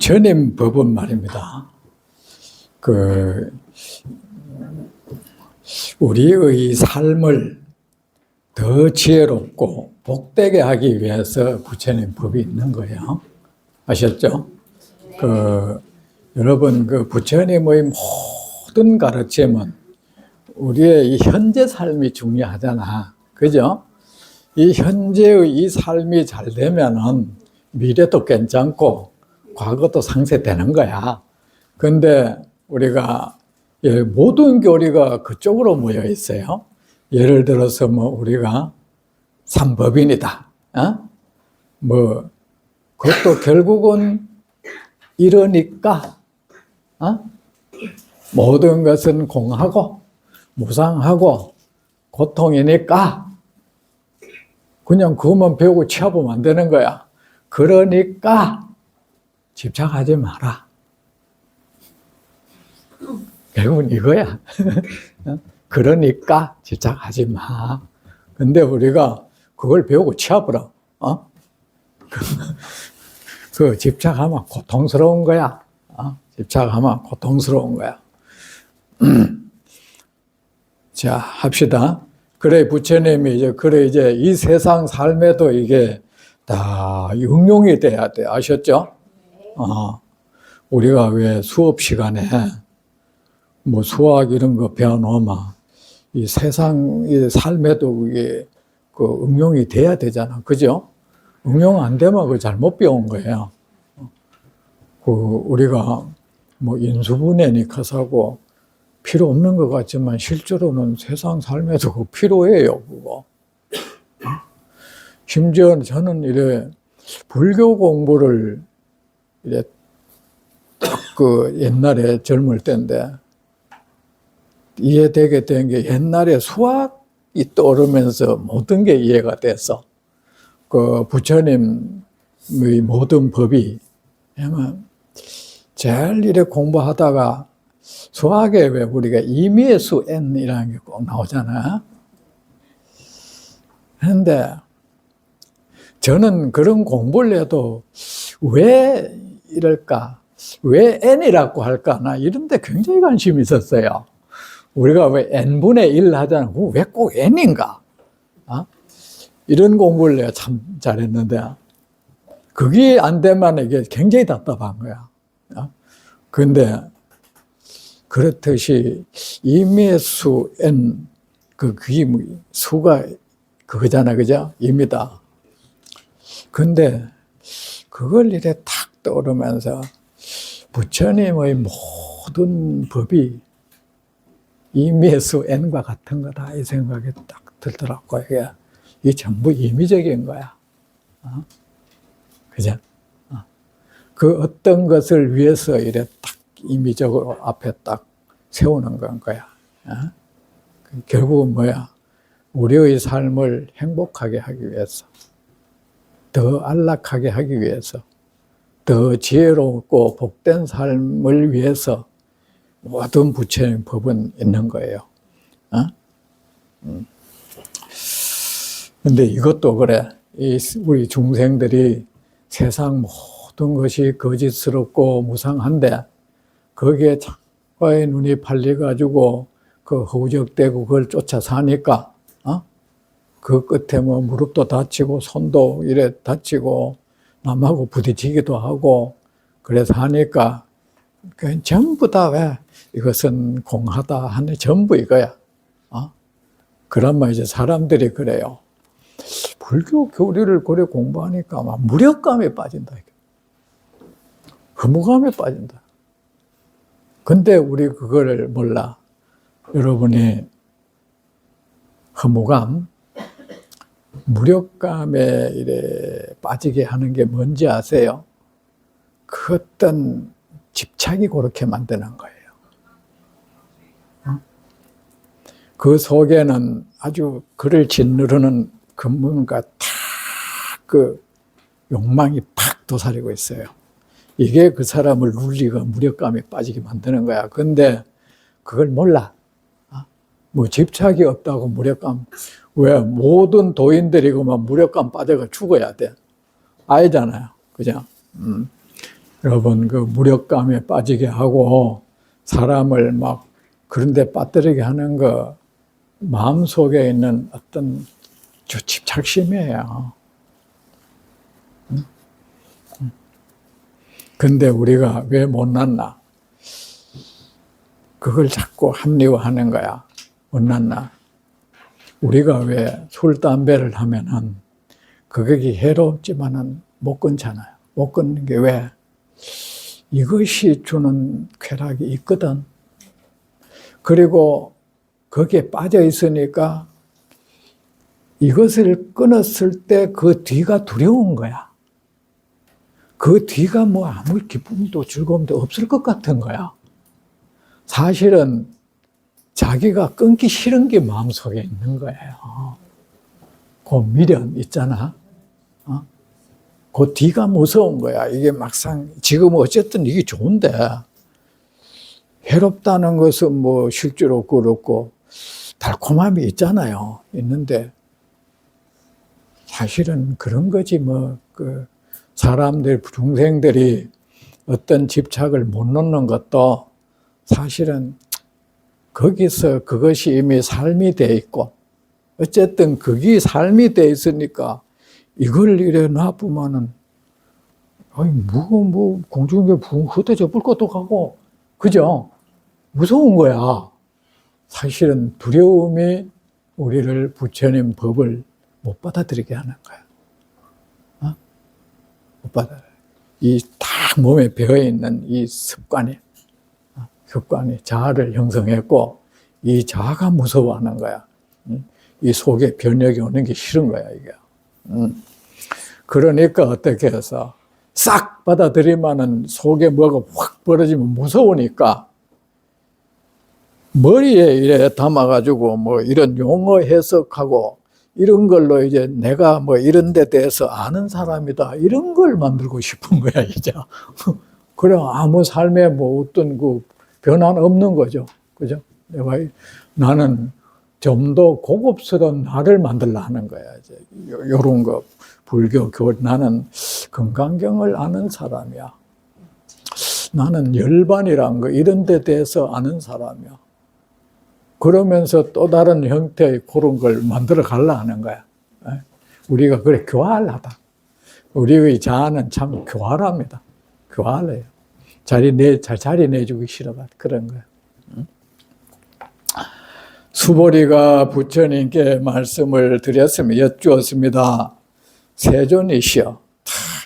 부처님 법은 말입니다. 우리의 삶을 더 지혜롭고 복되게 하기 위해서 부처님 법이 있는 거예요. 아셨죠? 여러분, 부처님의 모든 가르침은 우리의 이 현재 삶이 중요하잖아. 그죠? 이 현재의 이 삶이 잘 되면은 미래도 괜찮고 과거도 상쇄되는 거야. 근데 우리가 모든 교리가 그쪽으로 모여 있어요. 예를 들어서 우리가 삼법인이다. 그것도 결국은 이러니까 모든 것은 공하고 무상하고 고통이니까 그냥 그것만 배우고 취하면 안 되는 거야. 그러니까 집착하지 마라. 결국은 이거야. 그러니까 집착하지 마. 근데 우리가 그걸 배우고 취해버려. 그 집착하면 고통스러운 거야. 집착하면 고통스러운 거야. 자, 합시다. 그래, 부처님이 이제 이 세상 삶에도 이게 다 응용이 돼야 돼. 아셨죠? 우리가 왜 수업 시간에 수학 이런 거 배워놓으면 이 세상 이 삶에도 이게 응용이 돼야 되잖아. 그죠? 응용 안 되면 그 잘못 배운 거예요. 우리가 인수분해니 커서고 필요 없는 것 같지만 실제로는 세상 삶에서 필요해요, 그거. 심지어 저는 불교 공부를 딱 옛날에 젊을 때인데 이해되게 된 게 옛날에 수학이 떠오르면서 모든 게 이해가 돼서 부처님의 모든 법이 제일 공부하다가 수학에 왜 우리가 임의의 수 n이라는 게 꼭 나오잖아. 그런데 저는 그런 공부를 해도 왜 이럴까? 왜 n이라고 할까? 나 이런 데 굉장히 관심이 있었어요. 우리가 왜 n분의 1 하잖아. 왜 꼭 n인가? 이런 공부를 내가 참 잘했는데 그게 안 되면 이게 굉장히 답답한 거야. 그런데 그렇듯이 임의의 수 n 그게 수가 그거잖아, 그죠? 임이다. 근데 그걸 탁 떠오르면서 부처님의 모든 법이 임의의 수 n과 같은 거다 이 생각이 딱 들더라고요. 이게 전부 임의적인 거야. 그죠? 그 어떤 것을 위해서 딱 임의적으로 앞에 딱 세우는 건 거야. 결국은 뭐야? 우리의 삶을 행복하게 하기 위해서, 더 안락하게 하기 위해서, 더 지혜롭고 복된 삶을 위해서 모든 부처님 법은 있는 거예요. 근데 이것도 그래. 우리 중생들이 세상 모든 것이 거짓스럽고 무상한데 거기에 작가의 눈이 팔려가지고 허우적대고 그걸 쫓아 사니까 그 끝에 무릎도 다치고 손도 다치고 남하고 부딪히기도 하고 그래서 하니까 전부 다 왜 이것은 공하다 하는 전부 이거야. 그러면 이제 사람들이 그래요. 불교 교리를 그래 공부하니까 막 무력감에 빠진다. 허무감에 빠진다. 근데 우리 그거를 몰라. 여러분이 허무감, 무력감에 빠지게 하는 게 뭔지 아세요? 그 어떤 집착이 그렇게 만드는 거예요. 그 속에는 아주 그를 짓누르는 뭔가 욕망이 팍 도사리고 있어요. 이게 그 사람을 눌리고 무력감에 빠지게 만드는 거야. 근데 그걸 몰라. 집착이 없다고 무력감. 왜 모든 도인들이 무력감 빠져가 죽어야 돼. 아니잖아요. 그죠? 여러분, 그 무력감에 빠지게 하고 사람을 막 그런 데 빠뜨리게 하는 거 마음속에 있는 어떤 집착심이에요. 근데 우리가 왜 못났나? 그걸 자꾸 합리화하는 거야. 못났나? 우리가 왜 술, 담배를 하면은 그게 해롭지만은 못 끊잖아요. 못 끊는 게 왜? 이것이 주는 쾌락이 있거든. 그리고 거기에 빠져 있으니까 이것을 끊었을 때 그 뒤가 두려운 거야. 그 뒤가 뭐 아무 기쁨도 즐거움도 없을 것 같은 거야. 사실은 자기가 끊기 싫은 게 마음속에 있는 거예요. 그 미련 있잖아. 그 뒤가 무서운 거야. 이게 막상 지금 어쨌든 이게 좋은데 해롭다는 것은 뭐 실제로 그렇고 달콤함이 있잖아요. 있는데 사실은 그런 거지 뭐 그 사람들 중생들이 어떤 집착을 못 놓는 것도 사실은 거기서 그것이 이미 삶이 돼 있고 어쨌든 그게 삶이 돼 있으니까 이걸 이래 놔두면은 아니 뭐 공중에 붕 흩어져 볼 것도 가고 그죠? 무서운 거야. 사실은 두려움이 우리를 부처님 법을 못 받아들이게 하는 거야. 못 받아들여. 이 딱 몸에 배어있는 이 습관이 자아를 형성했고 이 자아가 무서워하는 거야. 이 속에 변혁이 오는 게 싫은 거야 이게. 그러니까 어떻게 해서 싹 받아들이면은 속에 뭐가 확 벌어지면 무서우니까 머리에 이래 담아가지고 뭐 이런 용어 해석하고 이런 걸로 이제 내가 뭐 이런 데 대해서 아는 사람이다 이런 걸 만들고 싶은 거야 이제. 그래 아무 삶에 뭐 어떤 그 변화는 없는 거죠. 그죠? 나는 좀 더 고급스러운 나를 만들려 하는 거야 이제. 요런 거 불교 교 나는 건강경을 아는 사람이야. 나는 열반이란 거 이런 데 대해서 아는 사람이야. 그러면서 또 다른 형태의 그런 걸 만들어 가려 하는 거야. 우리가 그래 교활하다. 우리의 자아는 참 교활합니다. 교활해요. 자리 내주기 싫어가 그런 거야. 수보리가 부처님께 말씀을 드렸으면 여쭈었습니다. 세존이시여,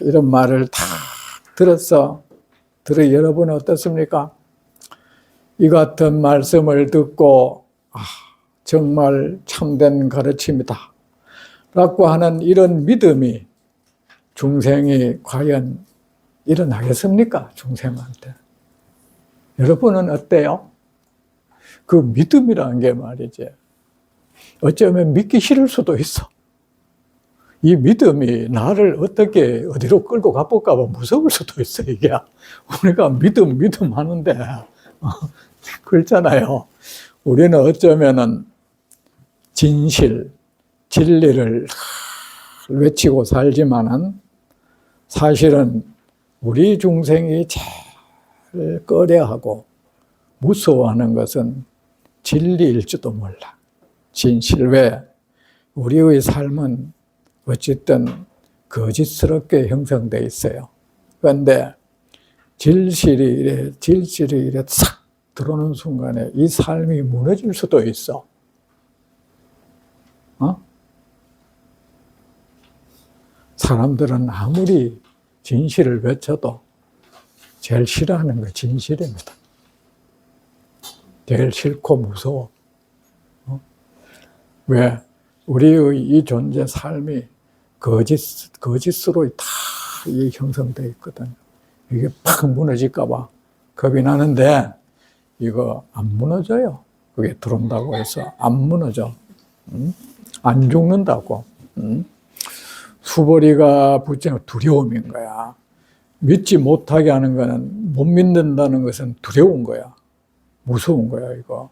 이런 말을 다 여러분은 어떻습니까? 이 같은 말씀을 듣고 정말 참된 가르침이다 라고 하는 이런 믿음이 중생이 과연 일어나겠습니까? 중생한테. 여러분은 어때요? 그 믿음이라는 게 말이지. 어쩌면 믿기 싫을 수도 있어. 이 믿음이 나를 어떻게 어디로 끌고 가볼까 봐 무서울 수도 있어, 이게. 우리가 믿음 하는데, 그렇잖아요. 우리는 어쩌면은 진실, 진리를 외치고 살지만은 사실은 우리 중생이 제일 꺼려하고 무서워하는 것은 진리일지도 몰라. 진실 외 우리의 삶은 어쨌든 거짓스럽게 형성되어 있어요. 그런데 진실이 이래 싹 들어오는 순간에 이 삶이 무너질 수도 있어. 사람들은 아무리 진실을 외쳐도 제일 싫어하는 거 진실입니다. 제일 싫고 무서워. 왜? 우리의 이 존재 삶이 거짓으로 다 형성되어 있거든요. 이게 팍 무너질까봐 겁이 나는데 이거 안 무너져요. 그게 들어온다고 해서 안 무너져. 안 죽는다고. 수보리가 부처님 두려움인 거야. 믿지 못하게 하는 거는 못 믿는다는 것은 두려운 거야. 무서운 거야 이거.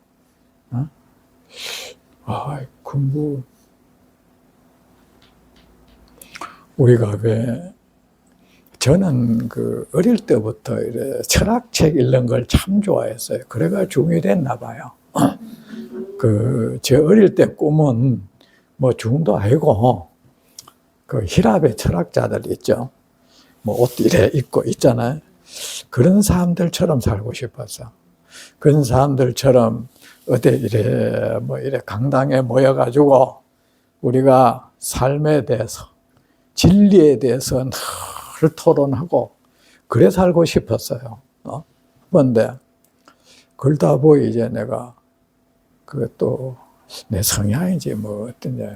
우리가 왜 저는 그 어릴 때부터 이래 철학책 읽는 걸 참 좋아했어요. 그래가 중이 됐나 봐요. 제 어릴 때 꿈은 뭐 중도 아니고, 그 히랍의 철학자들 있죠. 뭐 옷 이래 입고 있잖아요. 그런 사람들처럼 살고 싶었어. 그런 사람들처럼 어디 이래 뭐 이래 강당에 모여가지고 우리가 삶에 대해서, 진리에 대해서 늘 토론하고 그래 살고 싶었어요. 그런데 그러다 보니 이제 내가 그것도 내 성향인지 뭐 어떤지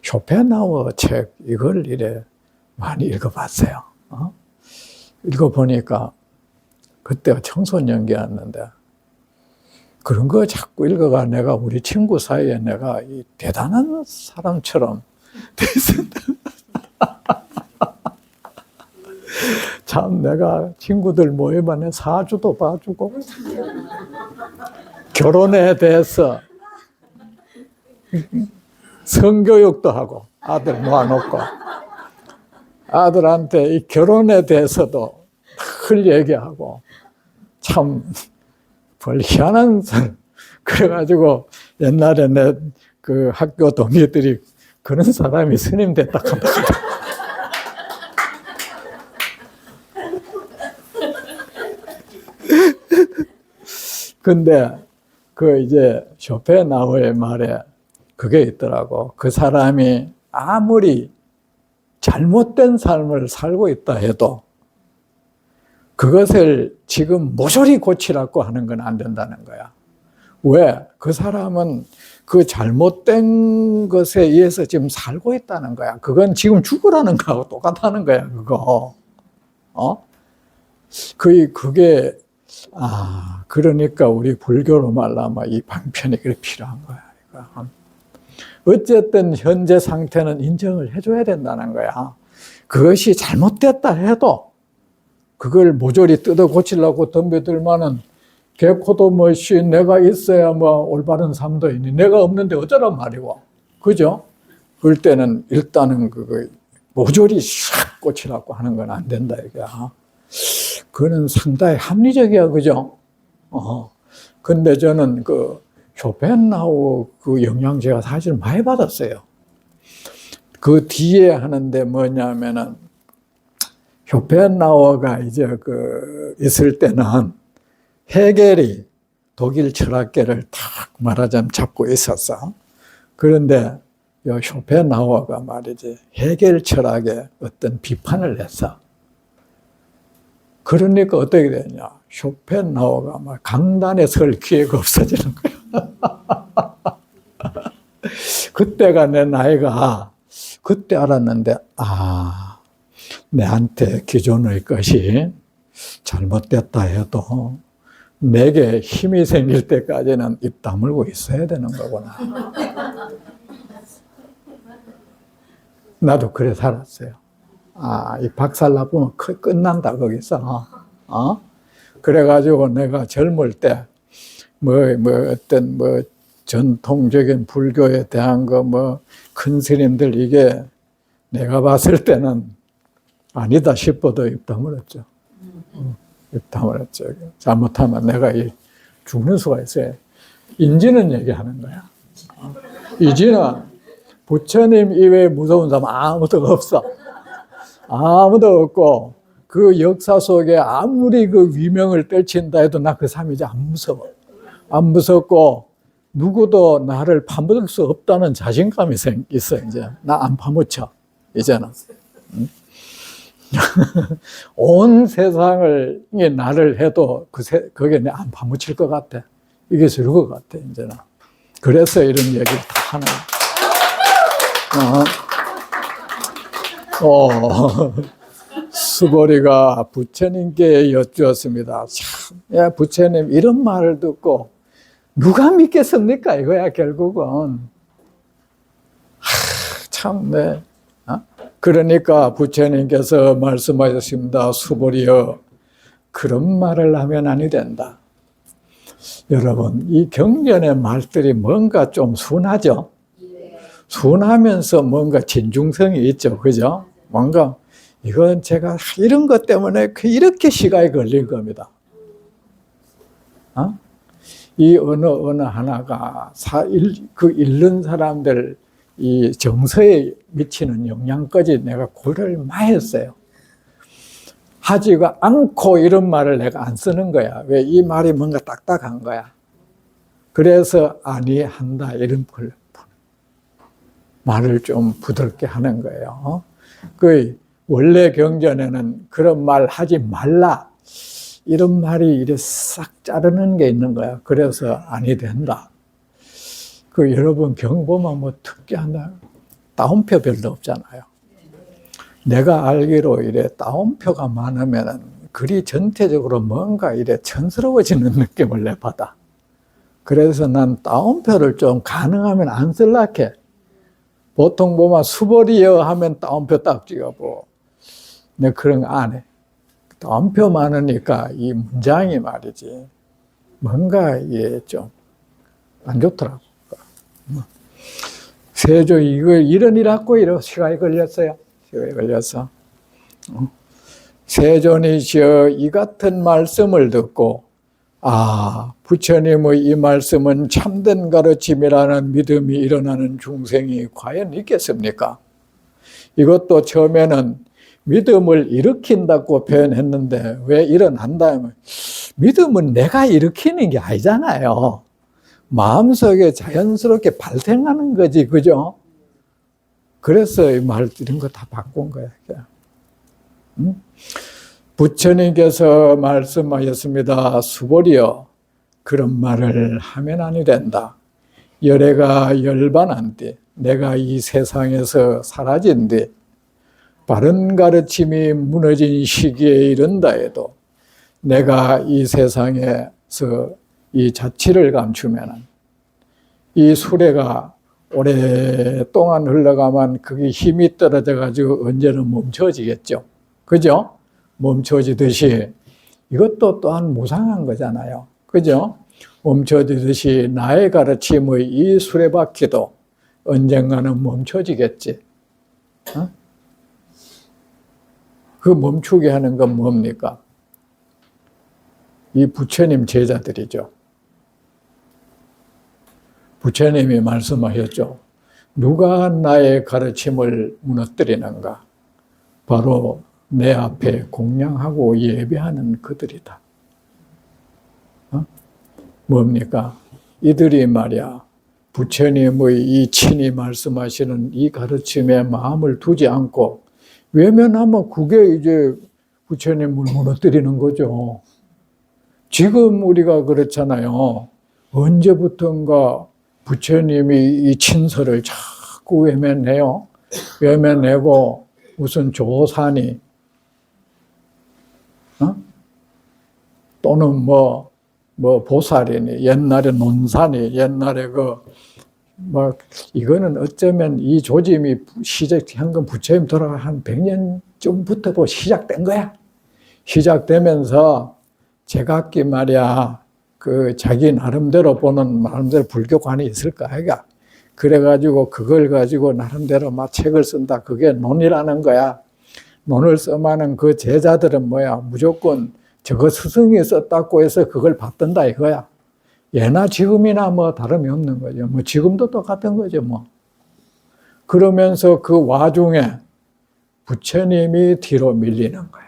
쇼펜하우어 책 이걸 이래 많이 읽어봤어요. 읽어보니까 그때가 청소년기였는데 그런 거 자꾸 읽어가 내가 우리 친구 사이에 내가 이 대단한 사람처럼 됐었다. 참 내가 친구들 모임에 사주도 봐주고 결혼에 대해서 성교육도 하고 아들 모아놓고 아들한테 이 결혼에 대해서도 늘 얘기하고 참 별 희한한 사람. 그래가지고 옛날에 내 그 학교 동기들이 그런 사람이 스님 됐다 한다. 근데 그 이제 쇼펜하우어의 말에 그게 있더라고. 그 사람이 아무리 잘못된 삶을 살고 있다 해도 그것을 지금 모조리 고치라고 하는 건 안 된다는 거야. 왜? 그 사람은 그 잘못된 것에 의해서 지금 살고 있다는 거야. 그건 지금 죽으라는 거하고 똑같다는 거야, 그거. 그게, 그러니까 우리 불교로 말하면 이 방편이 그렇게 필요한 거야. 어쨌든 현재 상태는 인정을 해줘야 된다는 거야. 그것이 잘못됐다 해도 그걸 모조리 뜯어 고치려고 덤벼들면은 개코도 뭐시 내가 있어야 뭐 올바른 삶도 있니 내가 없는데 어쩌란 말이고, 그죠? 그럴 때는 일단은 그거 모조리 샥 고치라고 하는 건 안 된다 이거야. 그거는 상당히 합리적이야, 그죠? 근데 저는 그 쇼펜하우어 그 영향 제가 사실 많이 받았어요. 그 뒤에 하는데 뭐냐면은 쇼펜하우어가 이제 그 있을 때는 헤겔이 독일 철학계를 딱 말하자면 잡고 있었어. 그런데 이 쇼펜하우어가 말이지 헤겔 철학에 어떤 비판을 했어. 그러니까 어떻게 되냐? 쇼펜하우어가 막 강단에 설 기회가 없어지는 거야. 그때가 내 나이가 그때 알았는데 내한테 기존의 것이 잘못됐다 해도 내게 힘이 생길 때까지는 입 다물고 있어야 되는 거구나. 나도 그래 살았어요. 이 박살 나쁘면 끝난다 거기서. 그래가지고 내가 젊을 때 어떤 전통적인 불교에 대한 거 큰 스님들 이게 내가 봤을 때는 아니다 싶어도 입 다물었죠. 입 다물었죠. 잘못하면 내가 죽는 수가 있어요. 인지는 얘기하는 거야. 이지는 부처님 이외에 무서운 사람 아무도 없어. 아무도 없고 그 역사 속에 아무리 그 위명을 떨친다 해도 나 그 사람이 이제 안 무서워. 안 무섭고 누구도 나를 파묻을 수 없다는 자신감이 있어. 이제 나 안 파묻혀 이제는. 온 세상을 나를 해도 그게 내 안 파묻힐 것 같아. 이게 좋을 것 같아 이제는. 그래서 이런 얘기를 다 하는 거야. 수보리가 부처님께 여쭈었습니다. 참, 부처님 이런 말을 듣고 누가 믿겠습니까? 이거야 결국은. 참, 네. 그러니까 부처님께서 말씀하셨습니다. 수보리여, 그런 말을 하면 아니 된다. 여러분, 이 경전의 말들이 뭔가 좀 순하죠? 순하면서 뭔가 진중성이 있죠. 그죠? 뭔가 이건 제가 이런 것 때문에 이렇게 시간이 걸린 겁니다. 이 언어 하나가 읽는 사람들 이 정서에 미치는 영향까지 내가 고려를 많이 했어요. 하지가 않고 이런 말을 내가 안 쓰는 거야. 왜? 이 말이 뭔가 딱딱한 거야. 그래서 아니 한다 이런 걸 말을 좀 부드럽게 하는 거예요. 그 원래 경전에는 그런 말 하지 말라 이런 말이 이래 싹 자르는 게 있는 거야. 그래서 아니 된다. 그 여러분 경 보면 뭐 특이한다. 따옴표 별로 없잖아요. 내가 알기로 이래 따옴표가 많으면은 글이 전체적으로 뭔가 이래 촌스러워지는 느낌을 내 받아. 그래서 난 따옴표를 좀 가능하면 안 쓸라게. 보통 보면 수벌이여 하면 따옴표 딱 찍어보. 내가 그런 거 안 해. 따옴표 많으니까 이 문장이 말이지. 뭔가 이게 좀 안 좋더라고. 세조 이걸 이런 일 갖고 이런 시간이 걸렸어요. 시간이 걸려서. 세존이 이 같은 말씀을 듣고 부처님의 이 말씀은 참된 가르침이라는 믿음이 일어나는 중생이 과연 있겠습니까? 이것도 처음에는 믿음을 일으킨다고 표현했는데 왜 일어난다 하면 믿음은 내가 일으키는 게 아니잖아요. 마음속에 자연스럽게 발생하는 거지, 그죠? 그래서 이 말 이런 거 다 바꾼 거야. 부처님께서 말씀하셨습니다. 수보리여 그런 말을 하면 아니 된다. 열애가 열반한 뒤 내가 이 세상에서 사라진 뒤 바른 가르침이 무너진 시기에 이른다 해도 내가 이 세상에서 이 자취를 감추면 이 수레가 오랫동안 흘러가면 그게 힘이 떨어져 가지고 언제는 멈춰지겠죠. 그죠? 멈춰지듯이 이것도 또한 무상한 거잖아요. 그죠? 멈춰지듯이 나의 가르침의 이 수레바퀴도 언젠가는 멈춰지겠지. 그 멈추게 하는 건 뭡니까? 이 부처님 제자들이죠. 부처님이 말씀하셨죠. 누가 나의 가르침을 무너뜨리는가? 바로 내 앞에 공양하고 예배하는 그들이다. 뭡니까? 이들이 말이야, 부처님의 이 친히 말씀하시는 이 가르침에 마음을 두지 않고 외면하면 그게 이제 부처님을 무너뜨리는 거죠. 지금 우리가 그렇잖아요. 언제부턴가 부처님이 이 친서를 자꾸 외면해요. 외면내고 무슨 조산이 또는 뭐 보살이니 옛날에 논산이 옛날에 이거는 어쩌면 이 조짐이 시작한 건 부처님 돌아가 한 100년 전부터 시작된 거야. 시작되면서 제각기 말이야 자기 나름대로 보는 나름대로 불교관이 있을 거 아이가. 그래가지고 그걸 가지고 나름대로 막 책을 쓴다. 그게 논이라는 거야. 논을 써마는 그 제자들은 뭐야? 무조건 저거 스승이 썼다고 해서 그걸 받든다 이거야. 예나 지금이나 뭐 다름이 없는 거죠. 뭐 지금도 똑같은 거죠, 뭐. 그러면서 그 와중에 부처님이 뒤로 밀리는 거야.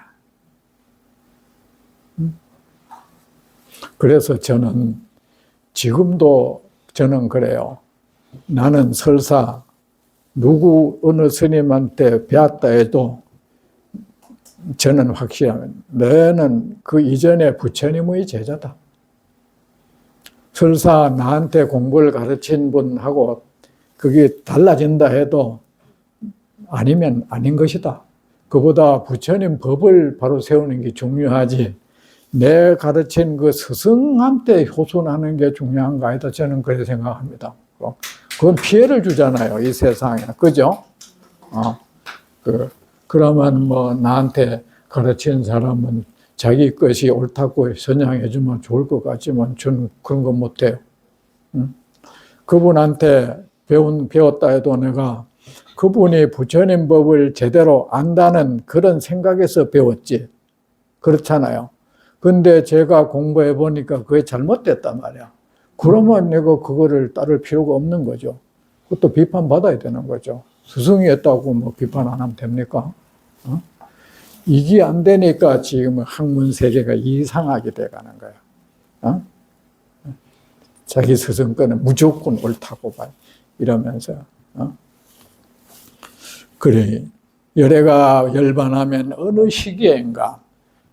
그래서 저는 지금도 저는 그래요. 나는 설사 어느 스님한테 배웠다 해도 저는 확실하면 너는 그 이전에 부처님의 제자다. 설사 나한테 공부를 가르친 분하고 그게 달라진다 해도 아니면 아닌 것이다. 그보다 부처님 법을 바로 세우는 게 중요하지. 내 가르친 그 스승한테 효순하는 게 중요한 거 아니다. 저는 그렇게 생각합니다. 그건 피해를 주잖아요. 이 세상에. 그죠? 그러면 뭐 나한테 가르친 사람은 자기 것이 옳다고 선양해주면 좋을 것 같지만 저는 그런 거 못해요. 그분한테 배웠다 해도 내가 그분이 부처님 법을 제대로 안다는 그런 생각에서 배웠지. 그렇잖아요. 근데 제가 공부해 보니까 그게 잘못됐단 말이야. 그러면 내가 그거를 따를 필요가 없는 거죠. 그것도 비판받아야 되는 거죠. 스승이 했다고 뭐 비판 안 하면 됩니까? 어? 이게 안 되니까 지금 학문 세계가 이상하게 돼가는 거야. 어? 자기 스승 거는 무조건 옳다고 봐. 이러면서. 어? 그래. 열애가 열반하면 어느 시기엔가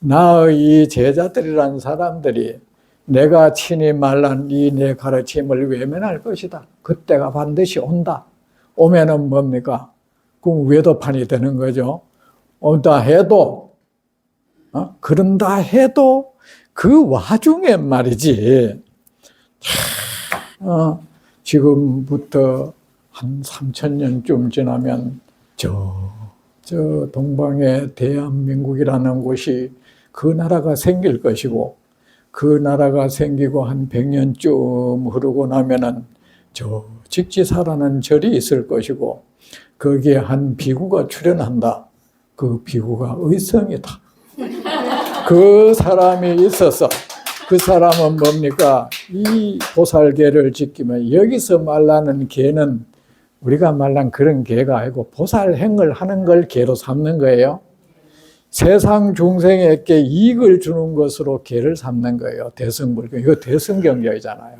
나의 이 제자들이라는 사람들이 내가 친히 말한 이 내 가르침을 외면할 것이다. 그때가 반드시 온다. 오면은 뭡니까? 그럼 외도판이 되는 거죠. 온다 해도, 그런다 해도 그 와중에 말이지, 지금부터 한 3000년쯤 지나면 저 동방의 대한민국이라는 곳이 그 나라가 생길 것이고, 그 나라가 생기고 한 100년쯤 흐르고 나면은 저 직지사라는 절이 있을 것이고, 거기에 한 비구가 출연한다. 그 비구가 의성이다. 그 사람이 있어서, 그 사람은 뭡니까? 이 보살계를 지키면, 여기서 말하는 계는 우리가 말한 그런 계가 아니고 보살행을 하는 걸 계로 삼는 거예요. 세상 중생에게 이익을 주는 것으로 계를 삼는 거예요. 대승불경. 이거 대승경전이잖아요.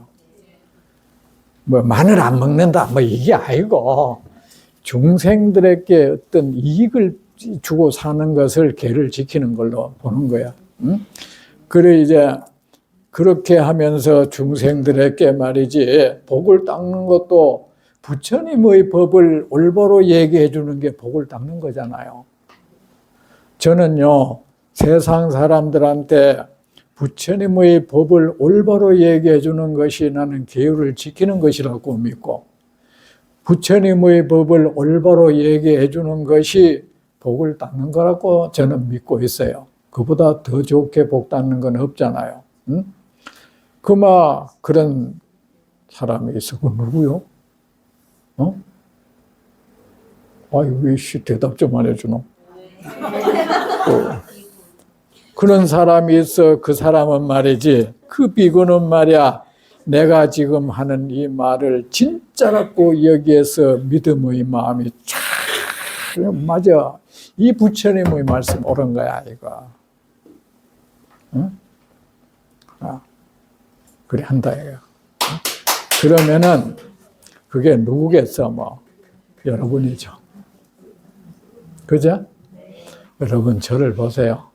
뭐 마늘 안 먹는다 뭐 이게 아니고 중생들에게 어떤 이익을 주고 사는 것을 계를 지키는 걸로 보는 거야. 응? 그래 이제 그렇게 하면서 중생들에게 말이지 복을 닦는 것도 부처님의 법을 올바로 얘기해 주는 게 복을 닦는 거잖아요. 저는요, 세상 사람들한테 부처님의 법을 올바로 얘기해 주는 것이 나는 계율을 지키는 것이라고 믿고, 부처님의 법을 올바로 얘기해 주는 것이 복을 닦는 거라고 저는 믿고 있어요. 그보다 더 좋게 복 닦는 건 없잖아요. 응? 그런 사람이 있어. 그 누구요? 왜 대답 좀 안 해주노? 그런 사람이 있어. 그 사람은 말이지, 그 비구는 말이야, 내가 지금 하는 이 말을 진짜라고 여기에서 믿음의 마음이 참 맞아. 이 부처님의 말씀 옳은 거야 이거. 응? 그래 한다 이거. 그러면은 그게 누구겠어? 뭐 여러분이죠. 그죠? 여러분 저를 보세요.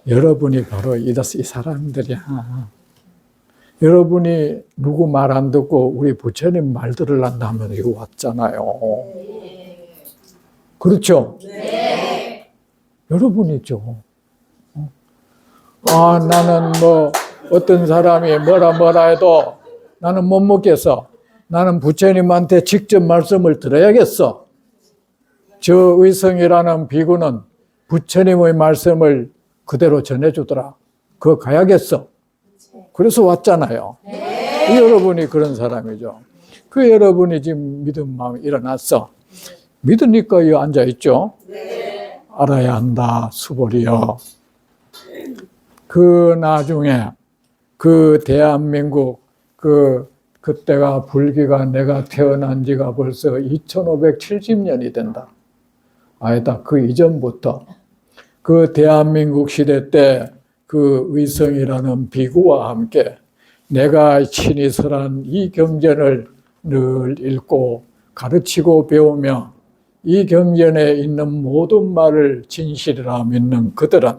여러분이 바로 이 사람들이야. 여러분이 누구 말 안 듣고 우리 부처님 말 들으려고 하면 이거 왔잖아요. 그렇죠? 네. 여러분이죠. 나는 뭐 어떤 사람이 뭐라 해도 나는 못 먹겠어. 나는 부처님한테 직접 말씀을 들어야겠어. 저 의성이라는 비구는 부처님의 말씀을 그대로 전해주더라. 그거 가야겠어. 그래서 왔잖아요. 네. 여러분이 그런 사람이죠. 그 여러분이 지금 믿음 마음이 일어났어. 믿으니까 여기 앉아있죠. 네. 알아야 한다, 수보리여. 그 나중에 그 대한민국 그때가 불교가 내가 태어난 지가 벌써 2570년이 된다. 아니다, 그 이전부터 그 대한민국 시대 때 그 의성이라는 비구와 함께 내가 친히 설한 이 경전을 늘 읽고 가르치고 배우며 이 경전에 있는 모든 말을 진실이라 믿는 그들은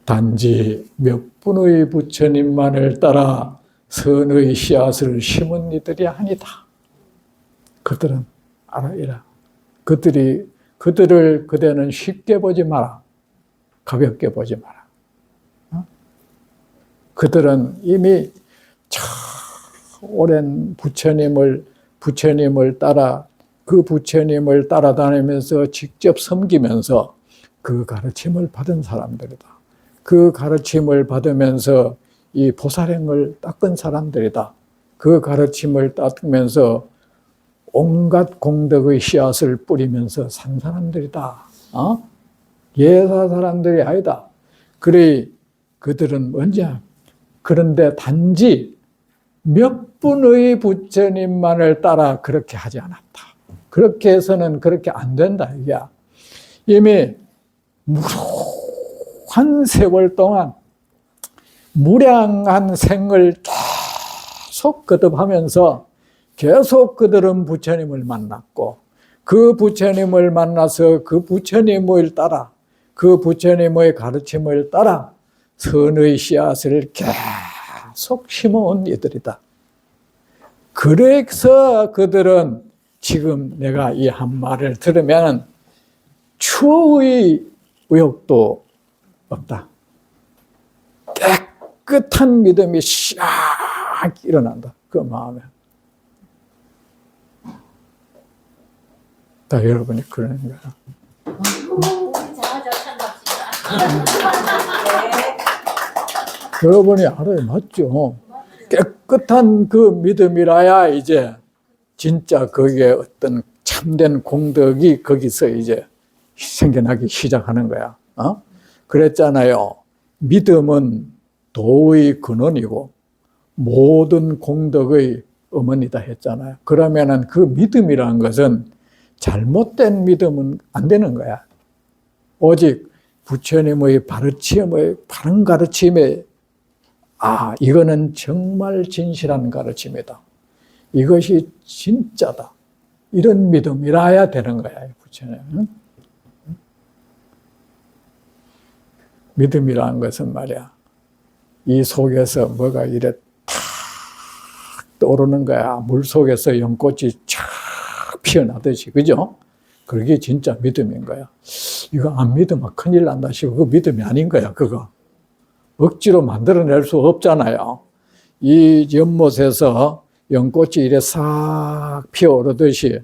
단지 몇 분의 부처님만을 따라 선의 씨앗을 심은 이들이 아니다. 그들은 알아이라. 그들을 그대는 쉽게 보지 마라. 가볍게 보지 마라. 그들은 이미 참 오랜 부처님을 따라 그 부처님을 따라다니면서 직접 섬기면서 그 가르침을 받은 사람들이다. 그 가르침을 받으면서 이 보살행을 닦은 사람들이다. 그 가르침을 닦으면서 온갖 공덕의 씨앗을 뿌리면서 산 사람들이다. 예사 사람들이 아니다. 그래, 그들은 언제? 그런데 단지 몇 분의 부처님만을 따라 그렇게 하지 않았다. 그렇게 해서는 그렇게 안 된다, 이게. 이미 무한 세월 동안 무량한 생을 계속 거듭하면서 계속 그들은 부처님을 만났고, 그 부처님을 만나서 그 부처님을 따라, 그 부처님의 가르침을 따라 선의 씨앗을 계속 심어온 이들이다. 그래서 그들은 지금 내가 이 한 말을 들으면 추의 의욕도 없다. 깨끗한 믿음이 샥 일어난다. 그 마음에. 다 여러분이 그러는 거야. 여러분이 알아요. 맞죠? 깨끗한 그 믿음이라야 이제 진짜 거기에 어떤 참된 공덕이 거기서 이제 생겨나기 시작하는 거야. 그랬잖아요. 믿음은 도의 근원이고 모든 공덕의 어머니다 했잖아요. 그러면은 그 믿음이라는 것은 잘못된 믿음은 안 되는 거야. 오직 부처님의 가르침의 바른 가르침에 이거는 정말 진실한 가르침이다. 이것이 진짜다. 이런 믿음이라야 되는 거야, 부처님. 믿음이라는 것은 말이야. 이 속에서 뭐가 이래 탁 떠오르는 거야. 물 속에서 연꽃이 쫙 피어나듯이, 그죠? 그게 진짜 믿음인 거야. 이거 안 믿으면 큰일 난다 싶어. 그거 믿음이 아닌 거야, 그거. 억지로 만들어낼 수 없잖아요. 이 연못에서 연꽃이 이래 싹 피어오르듯이,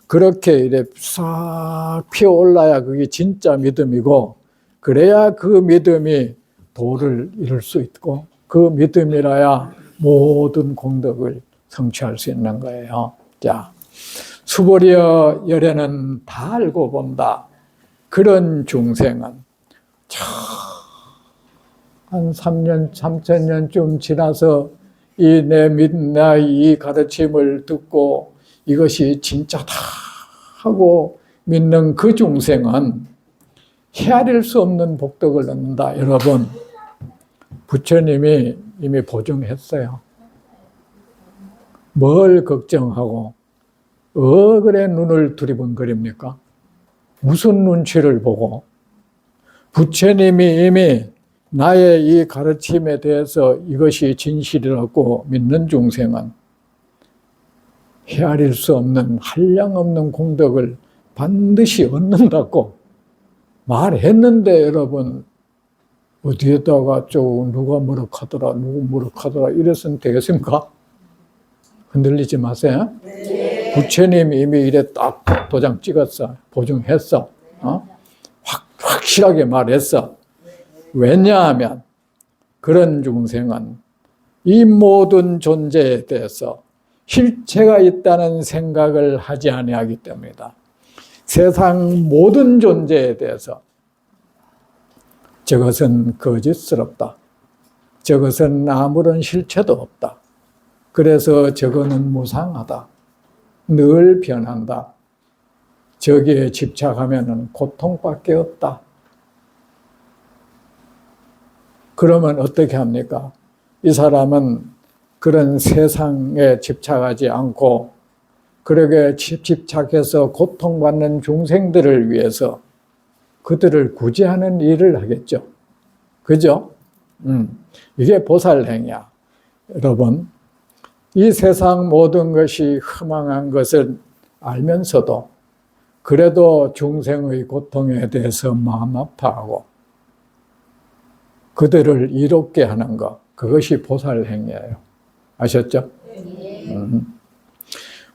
그렇게 이래 싹 피어올라야 그게 진짜 믿음이고, 그래야 그 믿음이 도를 이룰 수 있고, 그 믿음이라야 모든 공덕을 성취할 수 있는 거예요. 자, 수보리여 열애는 다 알고 본다. 그런 중생은 한 3년, 3,000년쯤 지나서 이 가르침을 듣고 이것이 진짜다 하고 믿는 그 중생은 헤아릴 수 없는 복덕을 얻는다. 여러분, 부처님이 이미 보증했어요. 뭘 걱정하고 그래 눈을 두리번거립니까? 무슨 눈치를 보고? 부처님이 이미 나의 이 가르침에 대해서 이것이 진실이라고 믿는 중생은 헤아릴 수 없는 한량없는 공덕을 반드시 얻는다고 말했는데, 여러분, 어디에다가 누가 뭐라 하더라, 누구 뭐라 하더라 이랬으면 되겠습니까? 흔들리지 마세요. 네. 부처님이 이미 이래 딱 도장 찍었어. 보증했어. 확실하게 말했어. 왜냐하면 그런 중생은 이 모든 존재에 대해서 실체가 있다는 생각을 하지 아니하기 때문이다. 세상 모든 존재에 대해서 저것은 거짓스럽다. 저것은 아무런 실체도 없다. 그래서 저거는 무상하다. 늘 변한다. 저기에 집착하면 고통밖에 없다. 그러면 어떻게 합니까? 이 사람은 그런 세상에 집착하지 않고 그렇게 집착해서 고통받는 중생들을 위해서 그들을 구제하는 일을 하겠죠. 그죠? 이게 보살행위야. 여러분, 이 세상 모든 것이 허망한 것을 알면서도 그래도 중생의 고통에 대해서 마음 아파하고 그들을 이롭게 하는 것, 그것이 보살행위예요. 아셨죠?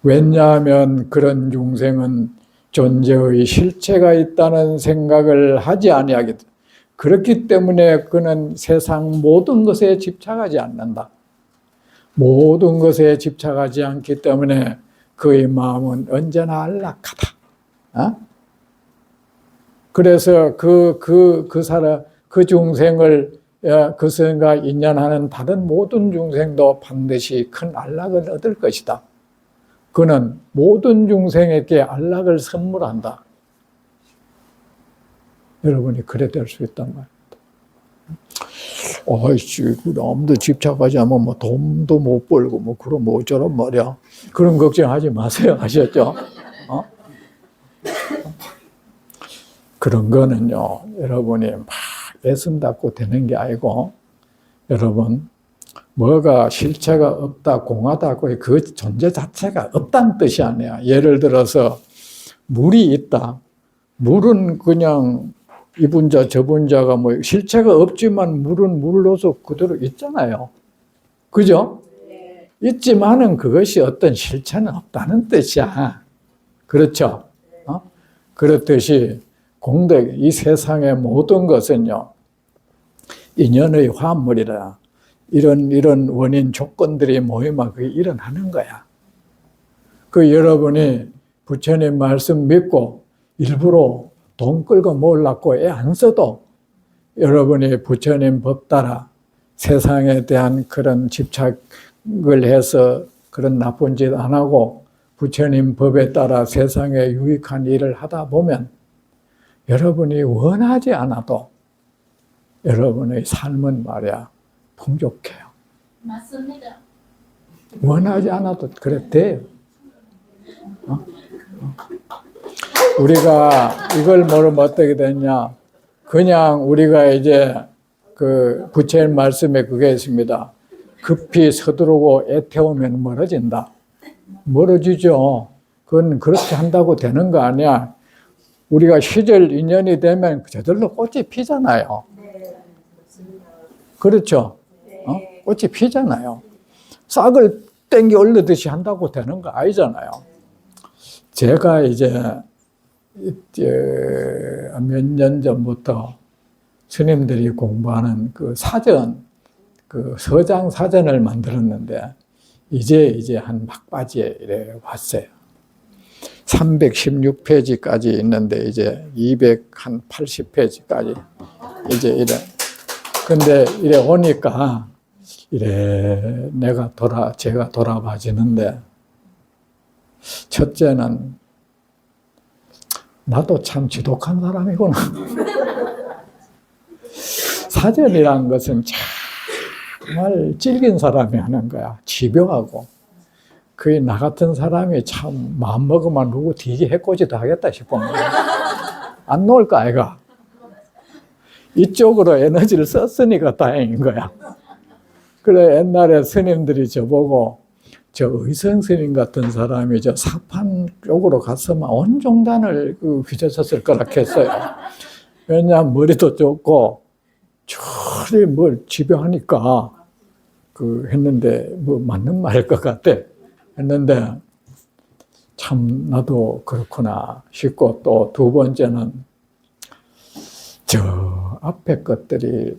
왜냐하면 그런 중생은 존재의 실체가 있다는 생각을 하지 아니하기 때문에, 그렇기 때문에 그는 세상 모든 것에 집착하지 않는다. 모든 것에 집착하지 않기 때문에 그의 마음은 언제나 안락하다. 어? 그래서 그 사람, 그 중생을, 그 스님과 인연하는 다른 모든 중생도 반드시 큰 안락을 얻을 것이다. 그는 모든 중생에게 안락을 선물한다. 여러분이 그래 될 수 있단 말입니다. 아이씨, 아무도 집착하지 않으면 뭐 돈도 못 벌고 뭐 그럼 뭐 어쩌란 말이야. 그런 걱정하지 마세요. 아셨죠? 어? 그런 거는요, 여러분이 막 애쓴다고 되는 게 아니고, 여러분, 뭐가 실체가 없다, 공하다고 그 존재 자체가 없다는 뜻이 아니야. 예를 들어서, 물이 있다. 물은 그냥 이 분자, 저 분자가 뭐 실체가 없지만 물은 물로서 그대로 있잖아요. 그죠? 있지만은 그것이 어떤 실체는 없다는 뜻이야. 그렇죠? 그렇듯이 공덕, 이 세상의 모든 것은요, 인연의 화합물이라 이런 원인 조건들이 모이면 그게 일어나는 거야. 그 여러분이 부처님 말씀 믿고 일부러 돈 끌고 몰랐고 애 안 써도 여러분이 부처님 법 따라 세상에 대한 그런 집착을 해서 그런 나쁜 짓 안 하고 부처님 법에 따라 세상에 유익한 일을 하다 보면 여러분이 원하지 않아도 여러분의 삶은 말이야 풍족해요. 맞습니다. 원하지 않아도 그래 돼요. 우리가 이걸 모르면 어떻게 되냐? 그냥 우리가 이제 그 부처님 말씀에 그게 있습니다. 급히 서두르고 애태우면 멀어진다. 멀어지죠. 그건 그렇게 한다고 되는 거 아니야. 우리가 시절 인연이 되면 저절로 꽃이 피잖아요. 그렇죠? 꽃이 피잖아요. 싹을 땡겨 올리듯이 한다고 되는 거 아니잖아요. 제가 이제 몇 년 전부터 스님들이 공부하는 그 사전, 그 서장 사전을 만들었는데 이제 한 막바지에 이래 왔어요. 316페이지까지 있는데 이제 280페이지까지 이제 이래. 근데 이래 오니까 이래 제가 돌아봐지는데 첫째는 나도 참 지독한 사람이구나. 사전이라는 것은 정말 질긴 사람이 하는 거야. 집요하고. 그게 나 같은 사람이 참 마음먹으면 누구 뒤지 해코지도 하겠다 싶은 거야. 안 놓을 거 아이가. 이쪽으로 에너지를 썼으니까 다행인 거야. 그래 옛날에 스님들이 저보고 저 의성 스님 같은 사람이 저 사판 쪽으로 갔으면 온 종단을 휘저었을 거라 했어요. 왜냐하면 머리도 좁고 저리 뭘 집요하니까 했는데 뭐 맞는 말일 것 같아. 했는데 참 나도 그렇구나 싶고 또 두 번째는 저 앞에 것들이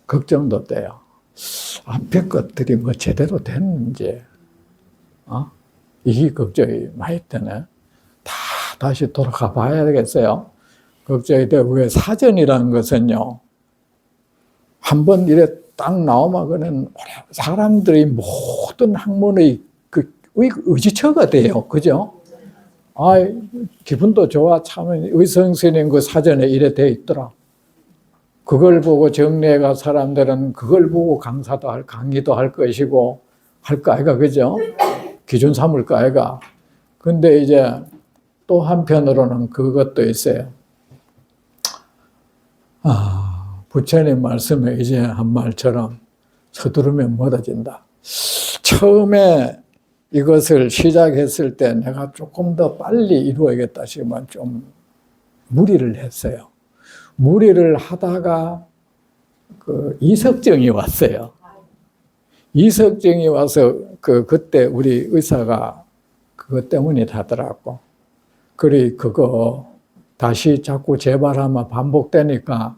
걱정도 돼요. 앞에 것들이 뭐 제대로 됐는지 이 걱정이 많이 되네. 다시 돌아가 봐야 되겠어요. 걱정이 되고 왜 사전이라는 것은요. 한번 이래 딱 나오면 그는 사람들이 모든 학문의 의지처가 돼요. 그죠? 기분도 좋아. 참 의성스님 그 사전에 이래 돼 있더라. 그걸 보고 정례에 가 사람들은 그걸 보고 강의도 할 것이고 할 거 아이가. 그죠? 기준 삼을 거 아이가. 근데 이제 또 한편으로는 그것도 있어요. 부처님 말씀에 이제 한 말처럼 서두르면 멀어진다. 처음에 이것을 시작했을 때 내가 조금 더 빨리 이루어야겠다 싶으면 좀 무리를 했어요. 무리를 하다가 이석증이 왔어요. 이석증이 와서 그때 우리 의사가 그것 때문에 하더라고. 그거 다시 자꾸 재발하면 반복되니까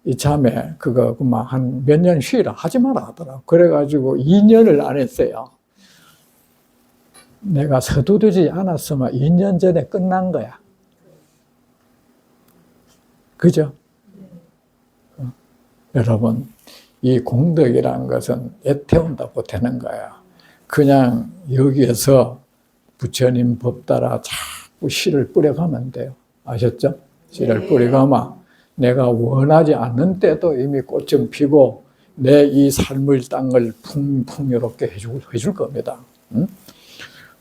이참에 그거 한 몇 년 쉬라 하지 마라 하더라고. 그래가지고 2년을 안 했어요. 내가 서두르지 않았으면 2년 전에 끝난 거야. 그죠? 여러분, 이 공덕이라는 것은 애태운다고 되는 거야. 그냥 여기에서 부처님 법 따라 자꾸 씨를 뿌려가면 돼요. 아셨죠? 씨를 뿌려가면 내가 원하지 않는 때도 이미 꽃은 피고 내 이 삶의 땅을 풍요롭게 해줄 겁니다. 응?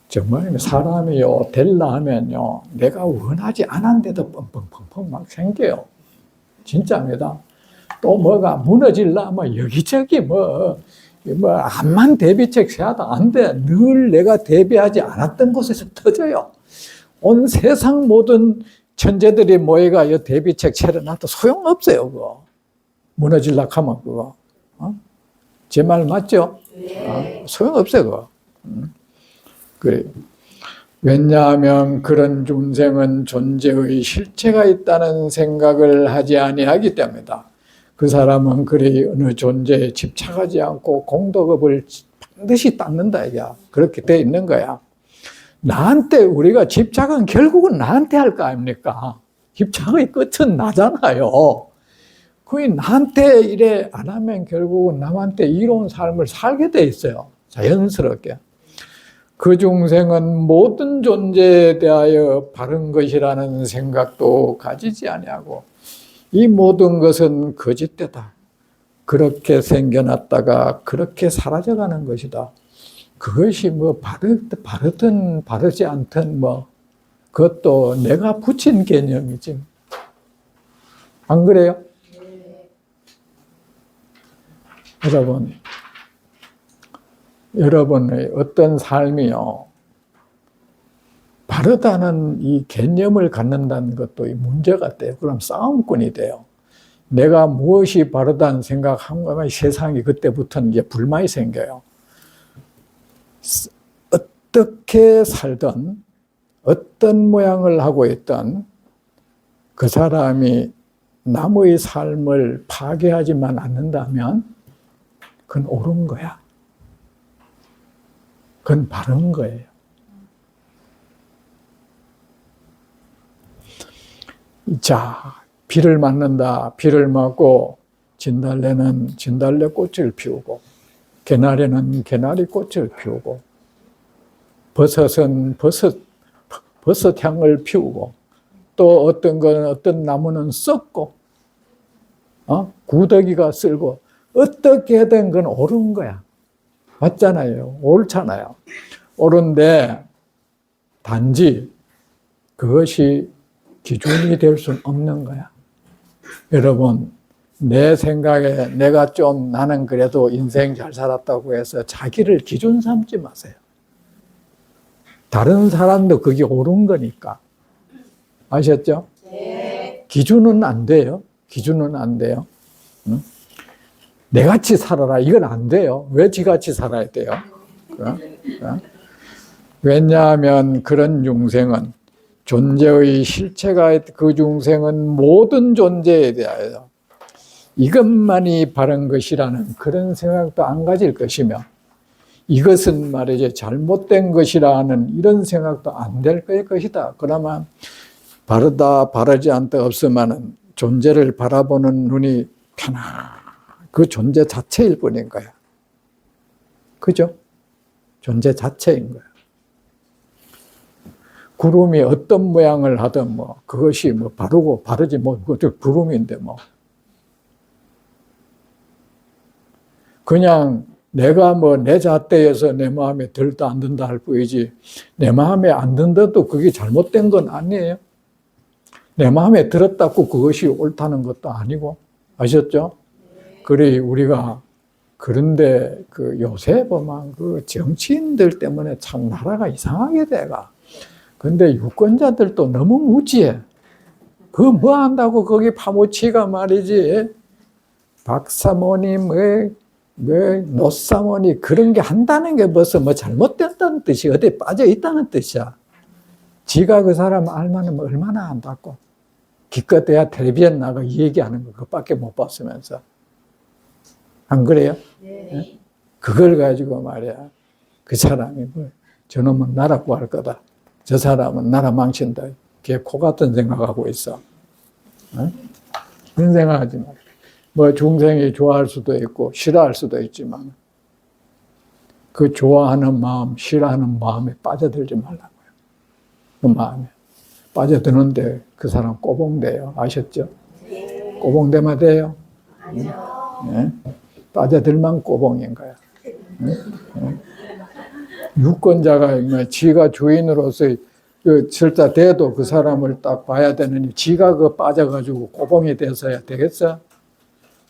정말 사람이요, 될라 하면요, 내가 원하지 않았는데도 뻥뻥뻥뻥 막 생겨요. 진짜입니다. 또 뭐가 무너질라, 여기저기 암만 대비책 세워도 안 돼. 늘 내가 대비하지 않았던 곳에서 터져요. 온 세상 모든 천재들이 모여가 이 대비책 차려놔도 소용없어요, 그거. 무너질라 하면 그거. 제 말 맞죠? 소용없어요, 그거. 그래. 왜냐하면 그런 중생은 존재의 실체가 있다는 생각을 하지 아니하기 때문이다. 그 사람은 그래 어느 존재에 집착하지 않고 공덕업을 반드시 닦는다 이야. 그렇게 돼 있는 거야. 나한테 우리가 집착은 결국은 나한테 할 거 아닙니까? 집착의 끝은 나잖아요. 거의 나한테 이래 안 하면 결국은 남한테 이로운 삶을 살게 돼 있어요. 자연스럽게. 그 중생은 모든 존재에 대하여 바른 것이라는 생각도 가지지 아니하고 이 모든 것은 거짓되다. 그렇게 생겨났다가 그렇게 사라져가는 것이다. 그것이 바르든 바르지 않든 그것도 내가 붙인 개념이지. 안 그래요? 여러분의 어떤 삶이요, 바르다는 이 개념을 갖는다는 것도 이 문제가 돼요. 그럼 싸움꾼이 돼요. 내가 무엇이 바르다는 생각한 거면 세상이 그때부터는 이제 불만이 생겨요. 어떻게 살든, 어떤 모양을 하고 있든 그 사람이 남의 삶을 파괴하지만 않는다면 그건 옳은 거야. 그건 바른 거예요. 자, 비를 맞는다. 비를 맞고 진달래는 진달래 꽃을 피우고 개나리는 개나리 꽃을 피우고 버섯은 버섯 향을 피우고 또 어떤 나무는 썩고 구더기가 쓸고 어떻게든 그건 옳은 거야. 맞잖아요. 옳잖아요. 옳은데 단지 그것이 기준이 될 수는 없는 거야. 여러분, 내 생각에 나는 그래도 인생 잘 살았다고 해서 자기를 기준 삼지 마세요. 다른 사람도 그게 옳은 거니까. 아셨죠? 네. 기준은 안 돼요. 기준은 안 돼요. 응? 내같이 살아라. 이건 안 돼요. 왜 지같이 살아야 돼요? 왜냐하면 그런 중생은 존재의 실체가 그 중생은 모든 존재에 대하여 이것만이 바른 것이라는 그런 생각도 안 가질 것이며 이것은 말이죠. 잘못된 것이라는 이런 생각도 안 될 것이다. 그러면 바르다 바르지 않다 없으면 존재를 바라보는 눈이 그 존재 자체일 뿐인 거야. 그죠? 존재 자체인 거야. 구름이 어떤 모양을 하든 그것이 바르고 바르지 그것도 구름인데 그냥 내가 내 잣대에서 내 마음에 들다 안 든다 할 뿐이지 내 마음에 안 든다도 그게 잘못된 건 아니에요. 내 마음에 들었다고 그것이 옳다는 것도 아니고. 아셨죠? 그래 우리가 그런데 요새 보면 정치인들 때문에 참 나라가 이상하게 돼가. 근데 유권자들도 너무 무지해. 뭐 한다고 거기 파묻히가 말이지. 박사모니 노사모니 그런 게 한다는 게 벌써 잘못됐다는 뜻이 어디 빠져 있다는 뜻이야. 지가 그 사람 알면 얼마나 안다고. 기껏해야 텔레비에 나가 얘기하는 거 그것밖에 못 봤으면서. 안 그래요? 네. 그걸 가지고 말이야. 그 사람이 저놈은 나라 구할 거다. 저 사람은 나라 망친다. 걔 코 같은 생각하고 있어. 어? 그런 생각하지 마. 뭐 중생이 좋아할 수도 있고 싫어할 수도 있지만 그 좋아하는 마음, 싫어하는 마음에 빠져들지 말라고요. 그 마음에 빠져드는데 그 사람 꼬봉돼요. 아셨죠? 꼬봉되면 돼요. 네? 빠져들만 꼬봉인 거야. 네? 네? 유권자가 지가 주인으로서 설사 돼도 그 사람을 딱 봐야 되느니 지가 그 빠져가지고 꼬봉이 돼서야 되겠어?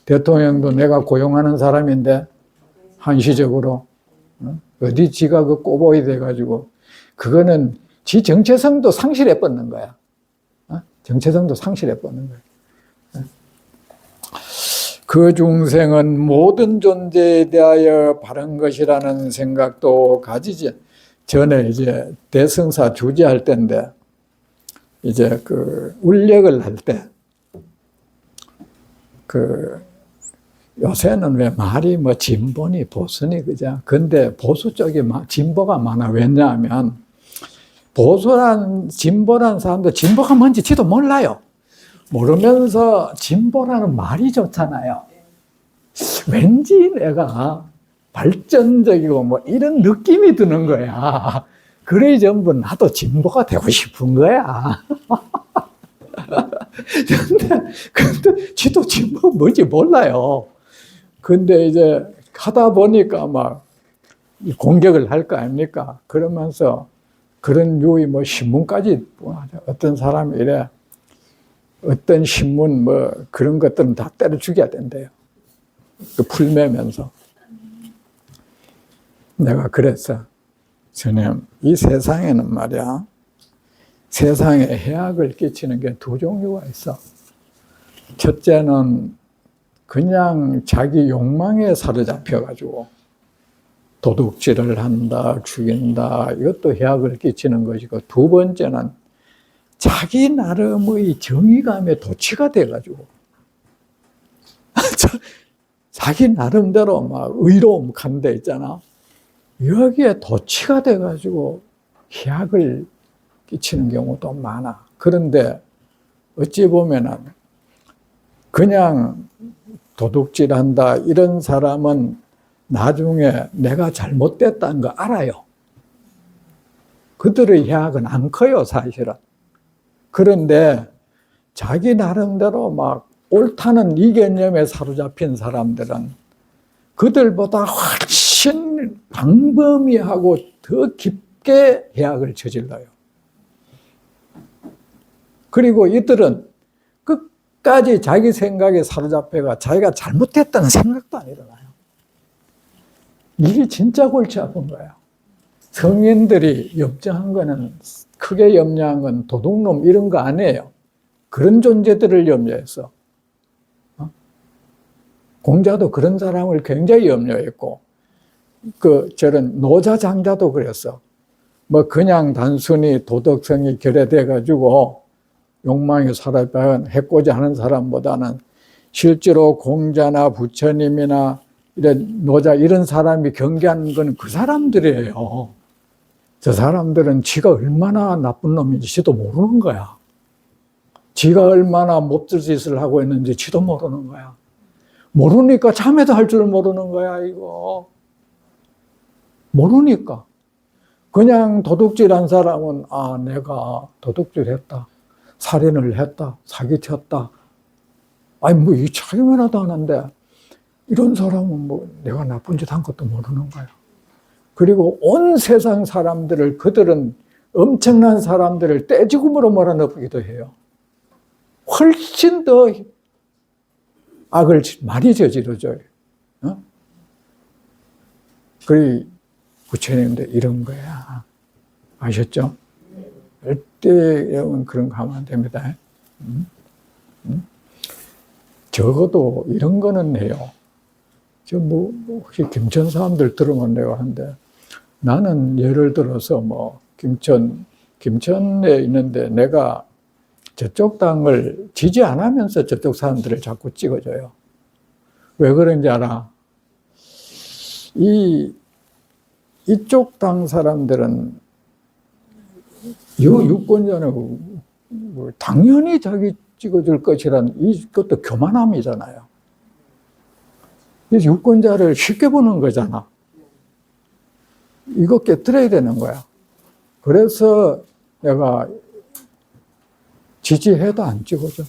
대통령도 내가 고용하는 사람인데 한시적으로 어디 지가 그 꼬봉이 돼가지고 그거는 지 정체성도 상실해 뻗는 거야. 정체성도 상실해 뻗는 거야. 그 중생은 모든 존재에 대하여 바른 것이라는 생각도 가지지. 전에 이제 대승사 주지할 때인데, 이제 그 울력을 할 때, 요새는 왜 말이 뭐 진보니 보수니, 그죠? 근데 보수 쪽이 진보가 많아. 왜냐하면, 진보란 사람도 진보가 뭔지 지도 몰라요. 모르면서 진보라는 말이 좋잖아요. 왠지 내가 발전적이고 뭐 이런 느낌이 드는 거야. 그래 전부 나도 진보가 되고 싶은 거야. 근데 지도 진보 뭔지 몰라요. 근데 이제 하다 보니까 막 공격을 할 거 아닙니까? 그러면서 그런 유의 뭐 신문까지 어떤 사람이 이래 어떤 신문 뭐 그런 것들은 다 때려 죽여야 된대요. 그 풀매면서. 내가 그랬어. 스님, 이 세상에는 말이야, 세상에 해악을 끼치는 게 두 종류가 있어. 첫째는 그냥 자기 욕망에 사로잡혀가지고 도둑질을 한다, 죽인다, 이것도 해악을 끼치는 것이고, 두 번째는 자기 나름의 정의감에 도취가 돼가지고 자기 나름대로 막 의로움 가는 데 있잖아. 여기에 도취가 돼가지고 해악을 끼치는 경우도 많아. 그런데 어찌 보면은 그냥 도둑질한다 이런 사람은 나중에 내가 잘못됐다는 거 알아요. 그들의 해악은 안 커요, 사실은. 그런데 자기 나름대로 막 옳다는 이 개념에 사로잡힌 사람들은 그들보다 훨씬 광범위하고 더 깊게 해악을 저질러요. 그리고 이들은 끝까지 자기 생각에 사로잡혀가 자기가 잘못했다는 생각도 안 일어나요. 이게 진짜 골치 아픈 거예요. 성인들이 염려한 거는, 크게 염려한 건 도둑놈 이런 거 아니에요. 그런 존재들을 염려했어. 공자도 그런 사람을 굉장히 염려했고, 저런 노자장자도 그랬어. 뭐 그냥 단순히 도덕성이 결여돼가지고 욕망이 사로잡혀 해코지 하는 사람보다는 실제로 공자나 부처님이나 이런 노자 이런 사람이 경계하는 건 그 사람들이에요. 저 사람들은 지가 얼마나 나쁜 놈인지 지도 모르는 거야. 지가 얼마나 몹쓸 짓을 하고 있는지 지도 모르는 거야. 모르니까 참회도 할 줄 모르는 거야, 이거. 모르니까. 그냥 도둑질한 사람은, 아, 내가 도둑질했다. 살인을 했다. 사기쳤다. 아니, 뭐, 이 자기만하도 하는데, 이런 사람은 뭐, 내가 나쁜 짓 한 것도 모르는 거야. 그리고 온 세상 사람들을, 그들은 엄청난 사람들을 떼죽음으로 몰아넣기도 해요. 훨씬 더 악을 많이 저지르죠. 그리 부처님도 이런 거야. 아셨죠? 절대 그런 거 하면 안 됩니다. 적어도 이런 거는 해요. 혹시 김천 사람들 들으면 내가 하는데, 나는 예를 들어서 김천에 있는데 내가 저쪽 당을 지지 안 하면서 저쪽 사람들을 자꾸 찍어줘요. 왜 그런지 알아? 이 이쪽 당 사람들은 유권자는 당연히 자기 찍어줄 것이란 이것도 교만함이잖아요. 유권자를 쉽게 보는 거잖아. 이거 깨뜨려야 되는 거야. 그래서 내가 지지해도 안 찍어줘.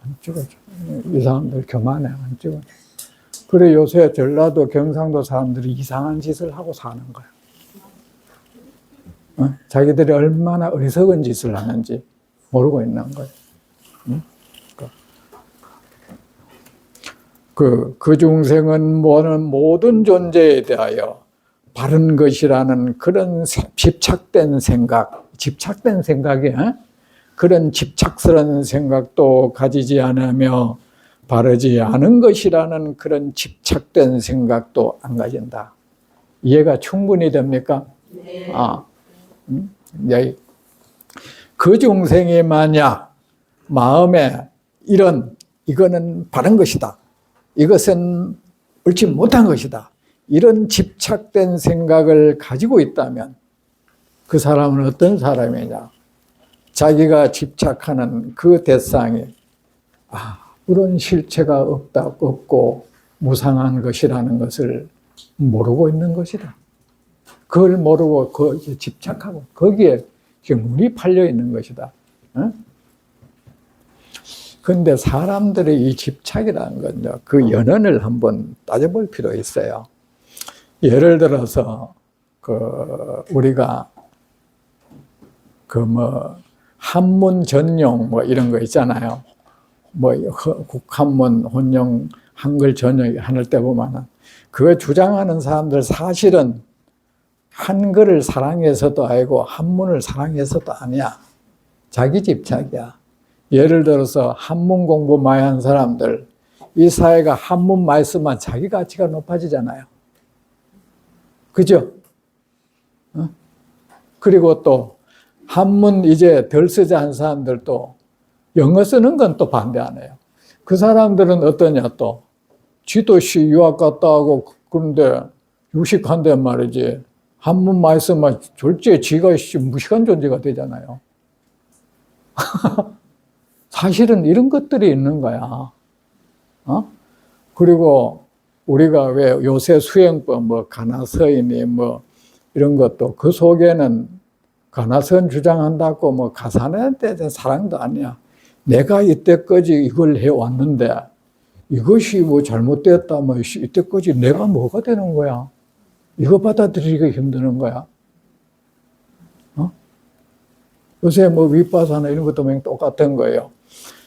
안 찍어줘. 이 사람들 교만해. 안 찍어줘. 그래 요새 전라도 경상도 사람들이 이상한 짓을 하고 사는 거야. 자기들이 얼마나 어리석은 짓을 하는지 모르고 있는 거예요. 그 중생은 모든 존재에 대하여 바른 것이라는 그런 집착된 생각이 그런 집착스러운 생각도 가지지 않으며 바르지 않은 것이라는 그런 집착된 생각도 안 가진다. 이해가 충분히 됩니까? 네. 그 중생이 만약 마음에 이거는 바른 것이다. 이것은 옳지 못한 것이다. 이런 집착된 생각을 가지고 있다면 그 사람은 어떤 사람이냐? 자기가 집착하는 그 대상이 그런 실체가 없고 무상한 것이라는 것을 모르고 있는 것이다. 그걸 모르고 거기에 집착하고 거기에 지금 물이 팔려 있는 것이다. 그런데 사람들의 이 집착이라는 건요, 그 연원을 한번 따져볼 필요 있어요. 예를 들어서 우리가 한문 전용 이런 거 있잖아요. 국한문, 혼용, 한글 전용 하는 때 보면은 그거 주장하는 사람들 사실은 한글을 사랑해서도 아니고 한문을 사랑해서도 아니야. 자기 집착이야. 예를 들어서 한문 공부 많이 한 사람들, 이 사회가 한문 많이 쓰면 자기 가치가 높아지잖아요. 그죠? 그리고 또 한문 이제 덜 쓰자 한 사람들도 영어 쓰는 건 또 반대 안 해요. 그 사람들은 어떠냐 또 지도시 유학 갔다 하고 그런데 유식한데 말이지 한문 많이 쓰면 졸지에 지가 무식한 존재가 되잖아요. 사실은 이런 것들이 있는 거야. 그리고 우리가 왜 요새 수행법 가나서인이 이런 것도 그 속에는 가나선 주장한다고 가산에 대한 사랑도 아니야. 내가 이때까지 이걸 해왔는데 이것이 잘못됐다 이때까지 내가 뭐가 되는 거야? 이거 받아들이기가 힘드는 거야. 요새 윗바사나 이런 것도 똑같은 거예요.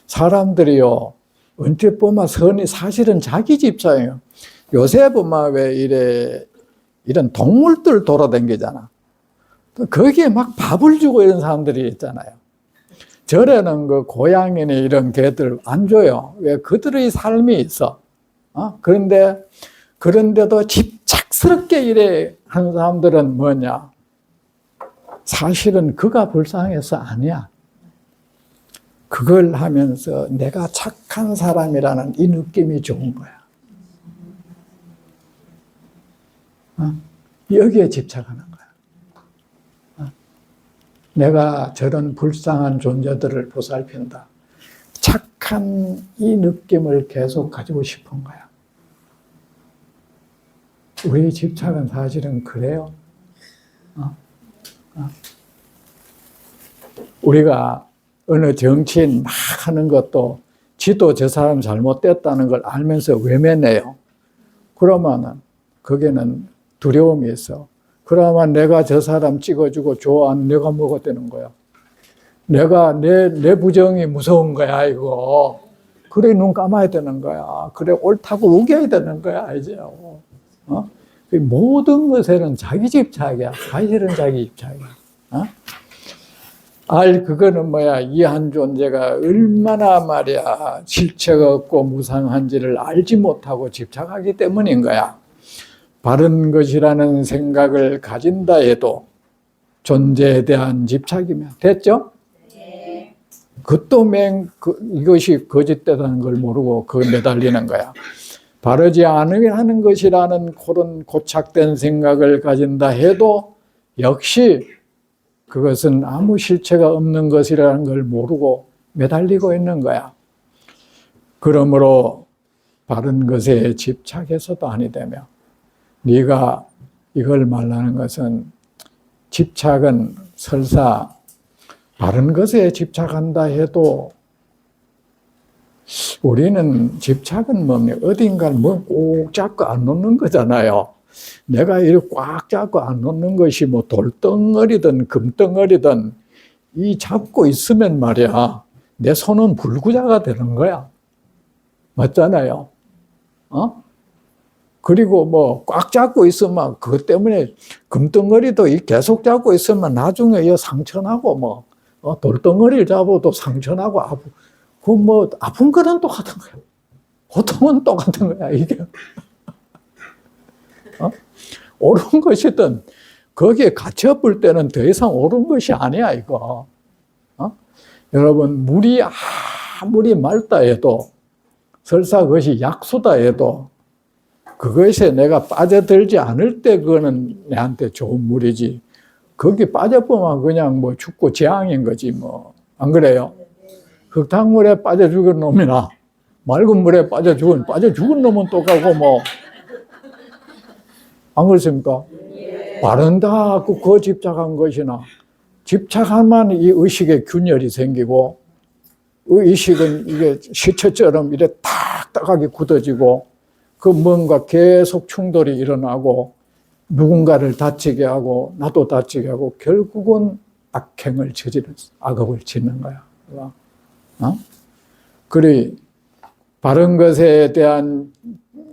사람들이요, 언제 보면 선이 사실은 자기 집착이에요. 요새 보면 왜 이런 동물들 돌아다니잖아. 거기에 막 밥을 주고 이런 사람들이 있잖아요. 절에는 그 고양이나 이런 개들 안 줘요. 왜? 그들의 삶이 있어. 그런데도 집착스럽게 이래 하는 사람들은 뭐냐? 사실은 그가 불쌍해서 아니야. 그걸 하면서 내가 착한 사람이라는 이 느낌이 좋은 거야. 여기에 집착하는 거야. 내가 저런 불쌍한 존재들을 보살핀다. 착한 이 느낌을 계속 가지고 싶은 거야. 우리의 집착은 사실은 그래요. 우리가 어느 정치인 막 하는 것도 지도 저 사람 잘못됐다는 걸 알면서 외면해요. 그러면은 거기는 두려움이 있어. 그러면 내가 저 사람 찍어주고 좋아하는 내가 뭐가 되는 거야? 내 부정이 무서운 거야, 이거. 그래, 눈 감아야 되는 거야. 그래, 옳다고 우겨야 되는 거야, 이제. 모든 것에는 자기 집착이야. 사실은 자기 집착이야. 그거는 이 한 존재가 얼마나 말이야, 실체가 없고 무상한지를 알지 못하고 집착하기 때문인 거야. 바른 것이라는 생각을 가진다 해도 존재에 대한 집착이면 됐죠? 네. 그것도 이것이 거짓되다는 걸 모르고 매달리는 거야. 바르지 않으면 것이라는 그런 고착된 생각을 가진다 해도 역시 그것은 아무 실체가 없는 것이라는 걸 모르고 매달리고 있는 거야. 그러므로 바른 것에 집착해서도 아니 되며, 네가 이걸 말하는 것은 집착은 설사 바른 것에 집착한다 해도 우리는 집착은 뭡니까? 어딘가를 꼭 잡고 안 놓는 거잖아요. 내가 이렇게 꽉 잡고 안 놓는 것이 뭐 돌덩어리든 금덩어리든 이 잡고 있으면 말이야, 내 손은 불구자가 되는 거야. 맞잖아요. 그리고 뭐 꽉 잡고 있으면 그것 때문에 금덩어리도 계속 잡고 있으면 나중에 상처나고 뭐 돌덩어리를 잡아도 상처나고 그 뭐 아픈 거는 똑같은 거야. 고통은 똑같은 거야 이게. 옳은 것이든 거기에 갇혀볼 때는 더 이상 옳은 것이 아니야 이거. 여러분 물이 아무리 맑다 해도 설사 그것이 약수다 해도 그것에 내가 빠져들지 않을 때 그거는 내한테 좋은 물이지. 거기 빠져보면 그냥 뭐 죽고 재앙인 거지 뭐. 안 그래요? 흙탕물에 빠져 죽은 놈이나 맑은 물에 빠져 죽은 놈은 똑같고 뭐. 안 그렇습니까? 바른다 그 집착한 것이나 집착하면 이 의식에 균열이 생기고 의식은 이게 시체처럼 이래 딱딱하게 굳어지고 그 뭔가 계속 충돌이 일어나고 누군가를 다치게 하고 나도 다치게 하고 결국은 악행을 저지른 악업을 짓는 거야. 그리 바른 것에 대한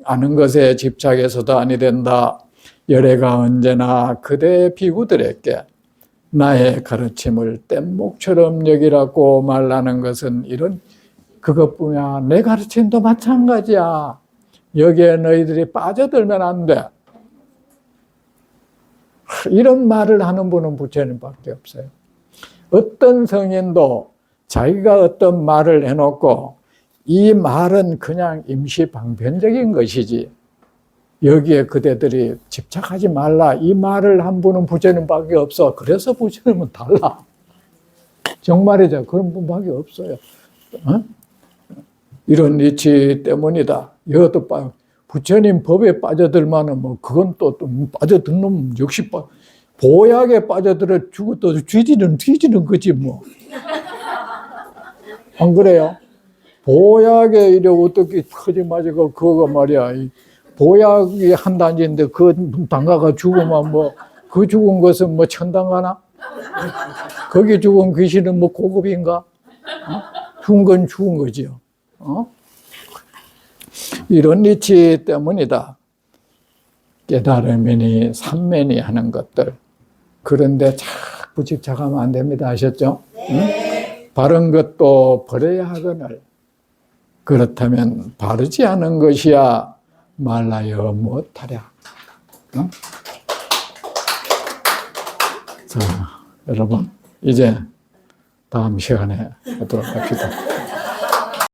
아는 것에 집착해서도 아니 된다. 열애가 언제나 그대 비구들에게 나의 가르침을 뗏목처럼 여기라고 말하는 것은 이런 그것뿐이야. 내 가르침도 마찬가지야. 여기에 너희들이 빠져들면 안 돼. 이런 말을 하는 분은 부처님밖에 없어요. 어떤 성인도 자기가 어떤 말을 해놓고 이 말은 그냥 임시방편적인 것이지 여기에 그대들이 집착하지 말라 이 말을 한 분은 부처님밖에 없어. 그래서 부처님은 달라. 정말이죠. 그런 분밖에 없어요. 이런 이치 때문이다. 이것도 부처님 법에 빠져들면은 뭐 그건 또 빠져들면 역시 보약에 빠져들어 죽어도 뒤지는 거지 뭐. 안 그래요? 보약에 이래 어떻게 커지 맞이고 그거 말이야. 보약이 한 단지인데 그 당가가 죽으면 뭐 그 죽은 것은 뭐 천당가나? 거기 죽은 귀신은 뭐 고급인가? 죽은 건 죽은 거지요. 이런 이치 때문이다. 깨달으면이 삼면이 하는 것들. 그런데 자꾸 집착하면 안 됩니다. 아셨죠? 네. 응? 바른 것도 버려야 하거늘. 그렇다면 바르지 않은 것이야 말라여 못하랴. 응? 자, 여러분 이제 다음 시간에 하도록 합시다.